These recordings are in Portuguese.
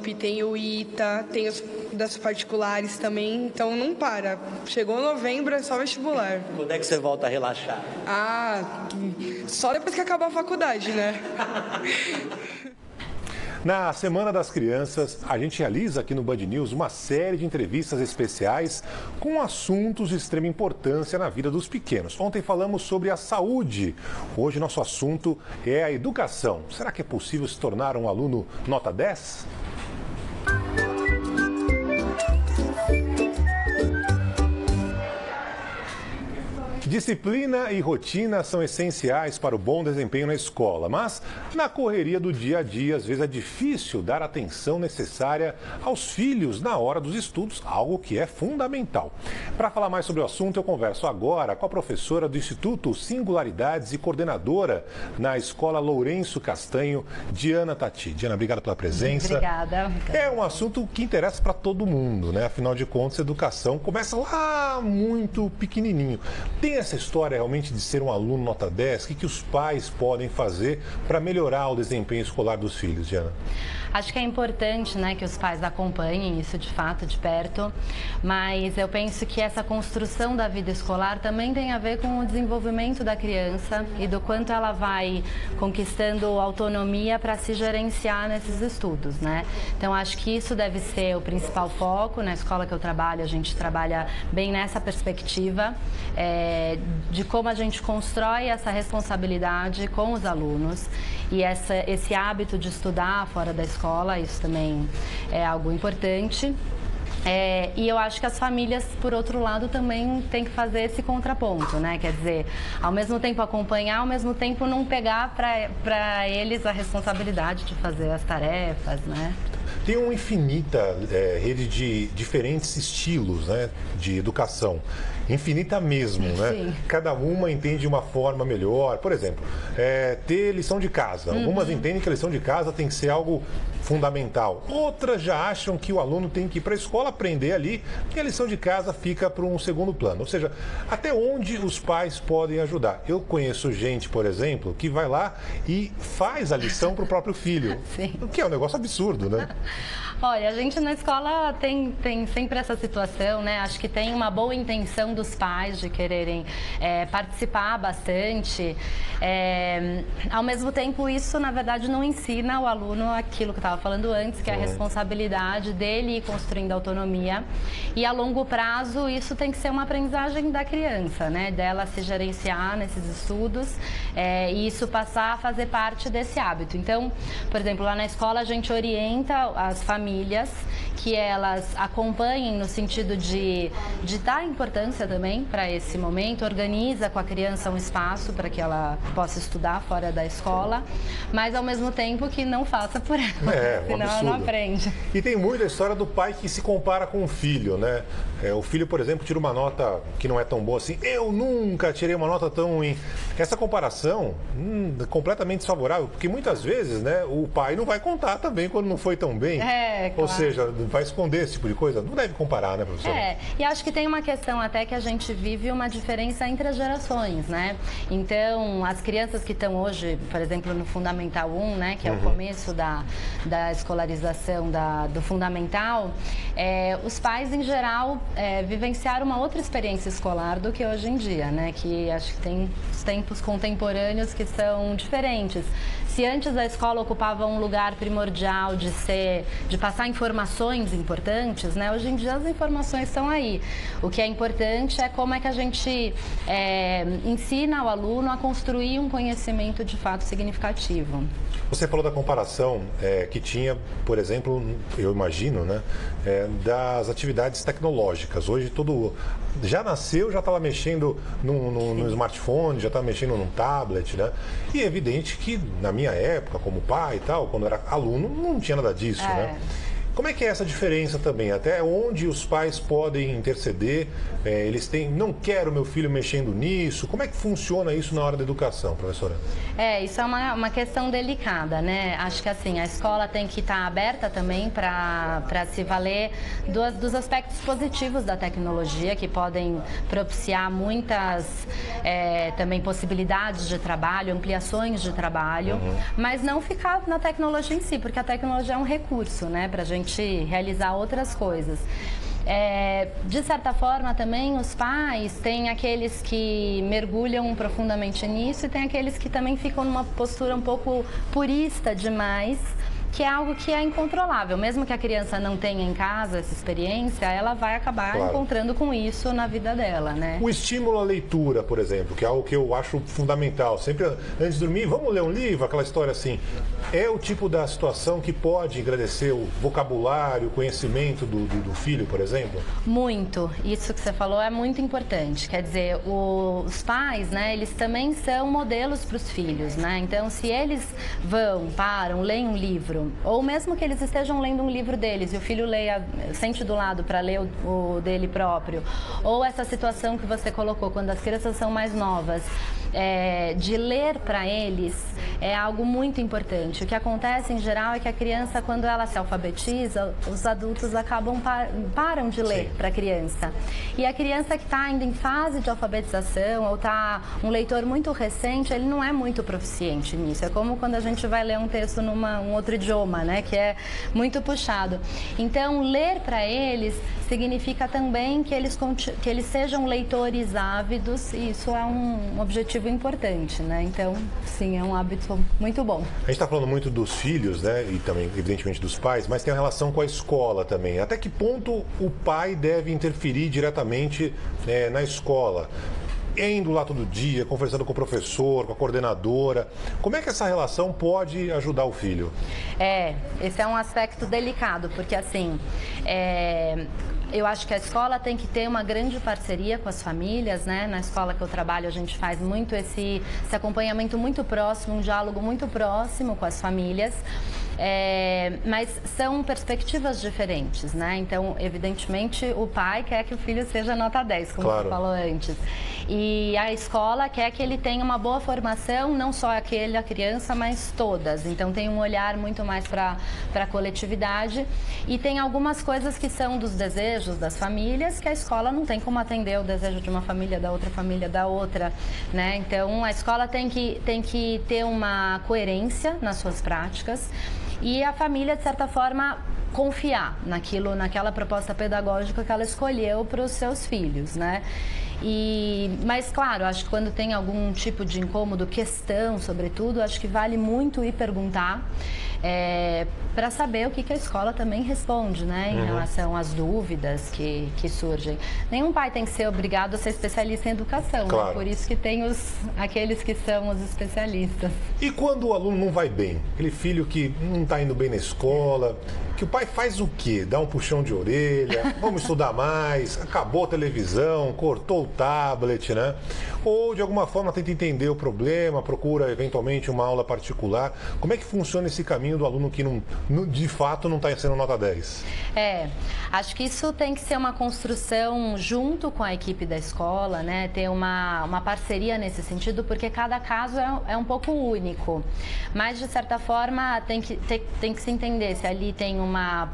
Unicamp, tem o ITA, tem os das particulares também, então não para. Chegou novembro, é só vestibular. Quando é que você volta a relaxar? Só depois que acabar a faculdade, né? Na Semana das Crianças, a gente realiza aqui no Band News uma série de entrevistas especiais com assuntos de extrema importância na vida dos pequenos. Ontem falamos sobre a saúde. Hoje nosso assunto é a educação. Será que é possível se tornar um aluno nota 10? Disciplina e rotina são essenciais para o bom desempenho na escola, mas na correria do dia a dia, às vezes é difícil dar a atenção necessária aos filhos na hora dos estudos, algo que é fundamental. Para falar mais sobre o assunto, eu converso agora com a professora do Instituto Singularidades e coordenadora na Escola Lourenço Castanho, Diana Tati. Diana, obrigado pela presença. Obrigada. É um assunto que interessa para todo mundo, né? Afinal de contas, a educação começa lá muito pequenininho. Tem essa história realmente de ser um aluno nota 10? O que os pais podem fazer para melhorar o desempenho escolar dos filhos, Diana? Acho que é importante, né, que os pais acompanhem isso de fato, de perto, mas eu penso que essa construção da vida escolar também tem a ver com o desenvolvimento da criança e do quanto ela vai conquistando autonomia para se gerenciar nesses estudos, né? Então, acho que isso deve ser o principal foco. Na escola que eu trabalho, a gente trabalha bem nessa perspectiva, de como a gente constrói essa responsabilidade com os alunos e esse hábito de estudar fora da escola, isso também é algo importante. E eu acho que as famílias, por outro lado, também têm que fazer esse contraponto, né? Quer dizer, ao mesmo tempo acompanhar, ao mesmo tempo não pegar para eles a responsabilidade de fazer as tarefas, né? Tem uma infinita rede de diferentes estilos, né, de educação. Infinita mesmo, né? Sim. Cada uma entende de uma forma melhor. Por exemplo, ter lição de casa. Algumas entendem que a lição de casa tem que ser algo fundamental. Outras já acham que o aluno tem que ir para a escola aprender ali e a lição de casa fica para um segundo plano. Ou seja, até onde os pais podem ajudar. Eu conheço gente, por exemplo, que vai lá e faz a lição para o próprio filho. Sim. O que é um negócio absurdo, né? Olha, a gente na escola tem sempre essa situação, né? Acho que tem uma boa intenção dos pais de quererem participar bastante. Ao mesmo tempo, isso, na verdade, não ensina o aluno aquilo que eu estava falando antes, que é a responsabilidade dele ir construindo autonomia. E a longo prazo, isso tem que ser uma aprendizagem da criança, né? Dela se gerenciar nesses estudos e isso passar a fazer parte desse hábito. Então, por exemplo, lá na escola a gente orienta as famílias que elas acompanhem no sentido de dar importância também para esse momento, organiza com a criança um espaço para que ela possa estudar fora da escola, mas ao mesmo tempo que não faça por ela, senão ela não aprende. E tem muita história do pai que se compara com o filho, né? O filho, por exemplo, tira uma nota que não é tão boa assim. Eu nunca tirei uma nota tão ruim. Essa comparação completamente desfavorável, porque muitas vezes, né, o pai não vai contar também quando não foi tão bem. Claro. Ou seja, vai esconder esse tipo de coisa. Não deve comparar, né, professora? E acho que tem uma questão até que a gente vive uma diferença entre as gerações, né? Então, as crianças que estão hoje, por exemplo, no Fundamental 1, né, que é o começo da escolarização do Fundamental, os pais, em geral, vivenciaram uma outra experiência escolar do que hoje em dia, né? Que acho que tem os tempos contemporâneos que são diferentes. Se antes a escola ocupava um lugar primordial de passar informações importantes, né? Hoje em dia as informações estão aí. O que é importante é como é que a gente ensina o aluno a construir um conhecimento de fato significativo. Você falou da comparação que tinha, por exemplo, eu imagino, né, das atividades tecnológicas. Hoje todo já nasceu, já estava mexendo no smartphone, já estava mexendo num tablet, né? E é evidente que na minha época, como pai e tal, quando eu era aluno, não tinha nada disso, né? Como é que é essa diferença também? Até onde os pais podem interceder? Eles têm, não quero meu filho mexendo nisso. Como é que funciona isso na hora da educação, professora? Isso é uma questão delicada, né? Acho que assim, a escola tem que estar aberta também para se valer dos aspectos positivos da tecnologia, que podem propiciar muitas também possibilidades de trabalho, ampliações de trabalho, mas não ficar na tecnologia em si, porque a tecnologia é um recurso, né, para a gente realizar outras coisas. De certa forma também os pais têm aqueles que mergulham profundamente nisso e tem aqueles que também ficam numa postura um pouco purista demais, que é algo que é incontrolável. Mesmo que a criança não tenha em casa essa experiência, ela vai acabar encontrando com isso na vida dela, né? O estímulo à leitura, por exemplo, que é algo que eu acho fundamental. Sempre antes de dormir, vamos ler um livro, aquela história assim. É o tipo da situação que pode engrandecer o vocabulário, o conhecimento do filho, por exemplo? Muito. Isso que você falou é muito importante. Quer dizer, os pais, né, eles também são modelos para os filhos, né? Então, se eles param, leem um livro, ou mesmo que eles estejam lendo um livro deles e o filho sente do lado para ler o dele próprio, ou essa situação que você colocou quando as crianças são mais novas, de ler para eles é algo muito importante. O que acontece em geral é que a criança, quando ela se alfabetiza, os adultos param de ler para a criança. E a criança que está ainda em fase de alfabetização ou está um leitor muito recente, ele não é muito proficiente nisso. É como quando a gente vai ler um texto num outro idioma, né, que é muito puxado. Então, ler para eles significa também que eles sejam leitores ávidos, e isso é um objetivo importante, né? Então, sim, é um hábito muito bom. A gente está falando muito dos filhos, né, e também, evidentemente, dos pais, mas tem a relação com a escola também. Até que ponto o pai deve interferir diretamente na escola? Indo lá todo dia, conversando com o professor, com a coordenadora. Como é que essa relação pode ajudar o filho? Esse é um aspecto delicado, porque assim, eu acho que a escola tem que ter uma grande parceria com as famílias, né? Na escola que eu trabalho, a gente faz muito esse acompanhamento muito próximo, um diálogo muito próximo com as famílias. Mas são perspectivas diferentes, né? Então, evidentemente, o pai quer que o filho seja nota 10, como você falou antes. E a escola quer que ele tenha uma boa formação, não só a criança, mas todas. Então, tem um olhar muito mais para a coletividade. E tem algumas coisas que são dos desejos das famílias, que a escola não tem como atender o desejo de uma família, da outra, né? Então, a escola tem que ter uma coerência nas suas práticas. E a família, de certa forma, confiar naquela proposta pedagógica que ela escolheu para os seus filhos, né? Mas, claro, acho que quando tem algum tipo de incômodo, questão, sobretudo, acho que vale muito ir perguntar para saber o que a escola também responde, né, em relação às dúvidas que surgem. Nenhum pai tem que ser obrigado a ser especialista em educação, né? Por isso que tem aqueles que são os especialistas. E quando o aluno não vai bem? Aquele filho que não está indo bem na escola, que o pai faz o quê? Dá um puxão de orelha, vamos estudar mais, acabou a televisão, cortou o tablet, né? Ou de alguma forma tenta entender o problema, procura eventualmente uma aula particular. Como é que funciona esse caminho do aluno que de fato não está sendo nota 10? Acho que isso tem que ser uma construção junto com a equipe da escola, né? Ter uma parceria nesse sentido, porque cada caso é um pouco único. Mas, de certa forma, tem que se entender se ali tem uma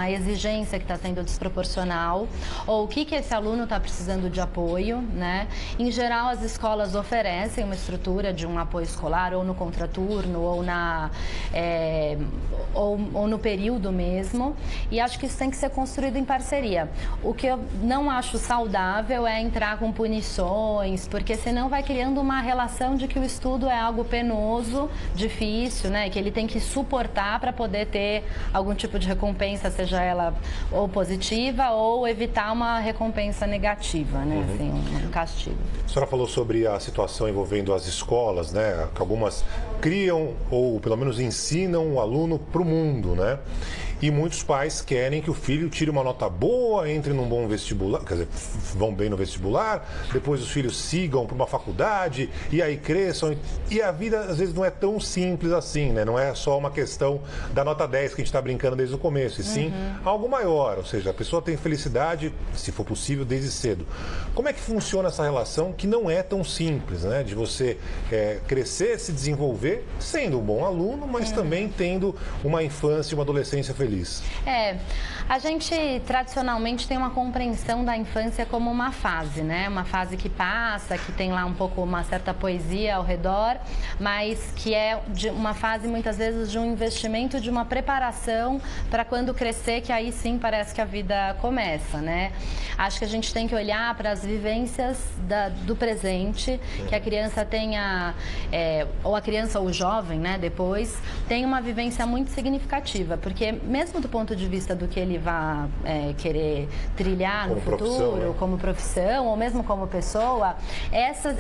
exigência que está sendo desproporcional, ou o que esse aluno está precisando de apoio, né? Em geral, as escolas oferecem uma estrutura de um apoio escolar, ou no contraturno, ou no período mesmo, e acho que isso tem que ser construído em parceria. O que eu não acho saudável é entrar com punições, porque senão vai criando uma relação de que o estudo é algo penoso, difícil, né? Que ele tem que suportar para poder ter algum tipo de recompensa, seja ela ou positiva, ou evitar uma recompensa negativa, né? Assim, um castigo. A senhora falou sobre a situação envolvendo as escolas, né? Que algumas criam ou pelo menos ensinam o aluno para o mundo, né? E muitos pais querem que o filho tire uma nota boa, entre num bom vestibular, quer dizer, vão bem no vestibular, depois os filhos sigam para uma faculdade e aí cresçam. E a vida às vezes não é tão simples assim, né? Não é só uma questão da nota 10 que a gente está brincando desde o começo, e sim algo maior, ou seja, a pessoa tem felicidade, se for possível, desde cedo. Como é que funciona essa relação que não é tão simples, né? De você crescer, se desenvolver, sendo um bom aluno, mas também tendo uma infância e uma adolescência feliz. A gente tradicionalmente tem uma compreensão da infância como uma fase, né? Uma fase que passa, que tem lá um pouco uma certa poesia ao redor, mas que é uma fase muitas vezes de um investimento, de uma preparação para quando crescer, que aí sim parece que a vida começa, né? Acho que a gente tem que olhar para as vivências do presente, que a criança tenha, ou a criança ou o jovem, né, depois, tem uma vivência muito significativa, porque mesmo do ponto de vista do que ele vai querer trilhar no futuro, como profissão, ou mesmo como pessoa,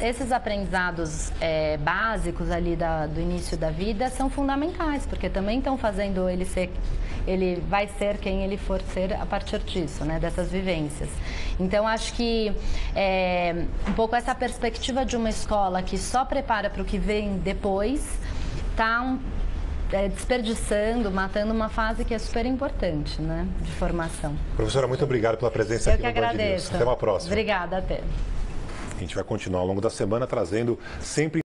esses aprendizados básicos ali do início da vida são fundamentais, porque também estão fazendo ele vai ser quem ele for ser a partir disso, né, dessas vivências. Então, acho que um pouco essa perspectiva de uma escola que só prepara para o que vem depois, está desperdiçando, matando uma fase que é super importante, né, de formação. Professora, muito obrigado pela presença aqui no Band News. Até uma próxima. Obrigada, até. A gente vai continuar ao longo da semana trazendo sempre